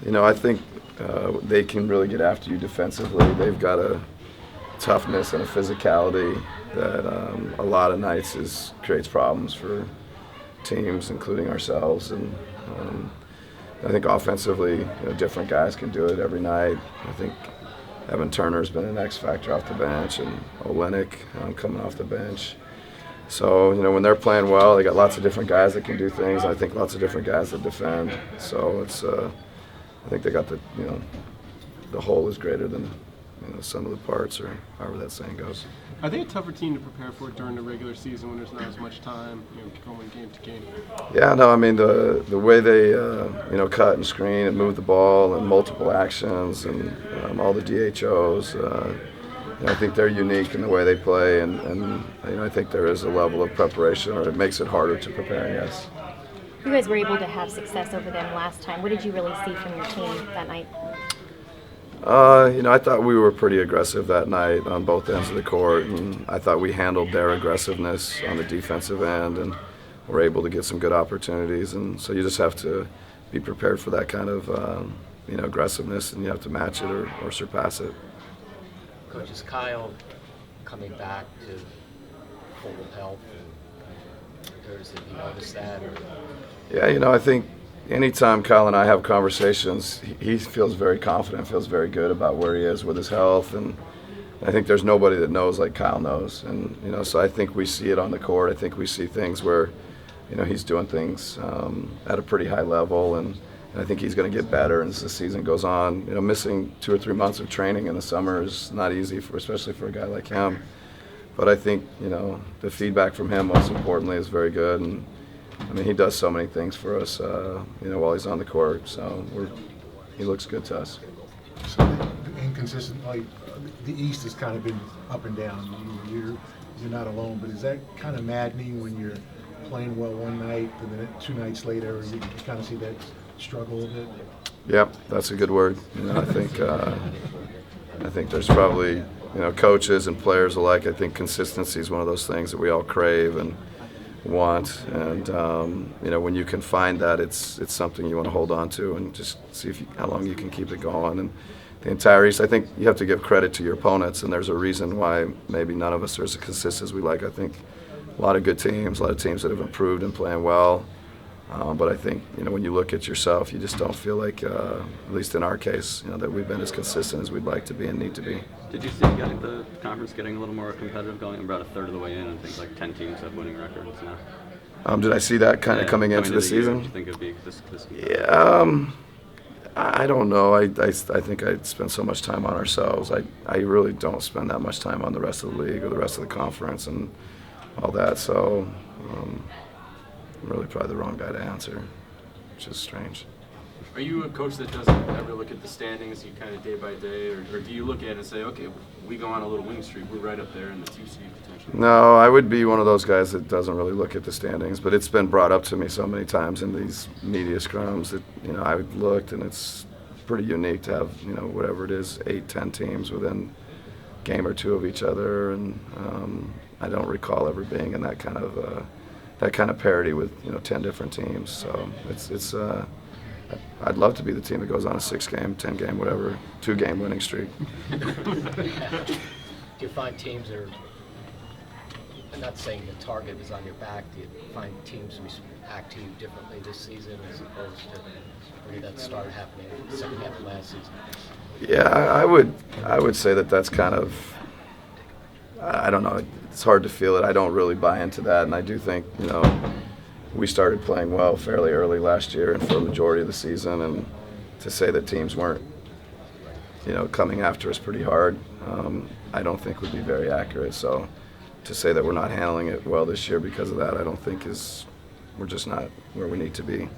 I think they can really get after you defensively. They've got a toughness and a physicality that a lot of nights creates problems for teams, including ourselves. And I think offensively, different guys can do it every night. I think Evan Turner's been an X factor off the bench, and Olenek coming off the bench. So, when they're playing well, they got lots of different guys that can do things. I think lots of different guys that defend. So it's, I think they got the whole is greater than the sum of the parts, or however that saying goes. Are they a tougher team to prepare for during the regular season when there's not as much time, going game to game? Yeah, no, I mean the way they cut and screen and move the ball and multiple actions and all the DHOs. I think they're unique in the way they play, and I think there is a level of preparation, or it makes it harder to prepare. Yes. You guys were able to have success over them last time. What did you really see from your team that night? I thought we were pretty aggressive that night on both ends of the court, and I thought we handled their aggressiveness on the defensive end, and were able to get some good opportunities. And so you just have to be prepared for that kind of aggressiveness, and you have to match it or surpass it. Coach, is Kyle coming back to full health, or have you noticed that? Yeah, I think anytime Kyle and I have conversations, he feels very confident, feels very good about where he is with his health, and I think there's nobody that knows like Kyle knows. And so I think we see it on the court. I think we see things where he's doing things at a pretty high level, and I think he's going to get better as the season goes on. Missing 2 or 3 months of training in the summer is not easy, especially for a guy like him. But I think the feedback from him, most importantly, is very good. And I mean, he does so many things for us, while he's on the court. So he looks good to us. So inconsistent, like the East has kind of been up and down. You're not alone, but is that kind of maddening when you're playing well one night and then 2 nights later you kind of see that struggle a bit? Yep, that's a good word. I think there's probably coaches and players alike. I think consistency is one of those things that we all crave and want, and when you can find that, it's something you want to hold on to and just see how long you can keep it going. And the entire East, I think you have to give credit to your opponents, and there's a reason why maybe none of us are as consistent as we like. I think a lot of good teams, a lot of teams that have improved and playing well. But I think when you look at yourself, you just don't feel like, at least in our case, that we've been as consistent as we'd like to be and need to be. Did you see the conference getting a little more competitive, going about a third of the way in, and things like 10 teams have winning records now? Did I see that kind of coming into the season? Do you think it'd be this Yeah, I don't know. I think I spend so much time on ourselves. I really don't spend that much time on the rest of the league or the rest of the conference and all that. So I'm really probably the wrong guy to answer, which is strange. Are you a coach that doesn't ever look at the standings, you kind of day by day, or do you look at it and say, okay, we go on a little wing streak, we're right up there in the 2 seed potentially? No, I would be one of those guys that doesn't really look at the standings, but it's been brought up to me so many times in these media scrums that I've looked, and it's pretty unique to have whatever it is, 8, 10 teams within a game or 2 of each other, and I don't recall ever being in that kind of parity with 10 different teams. So it's I'd love to be the team that goes on a 6-game, 10-game, whatever, 2-game winning streak. Do you find teams are, I'm not saying the target is on your back, do you find teams react to you differently this season as opposed to where that started happening in the second half of last season? Yeah, I would say that's kind of, I don't know, it's hard to feel it. I don't really buy into that, and I do think, we started playing well fairly early last year and for a majority of the season, and to say that teams weren't, coming after us pretty hard, I don't think would be very accurate. So to say that we're not handling it well this year because of that, I don't think we're just not where we need to be.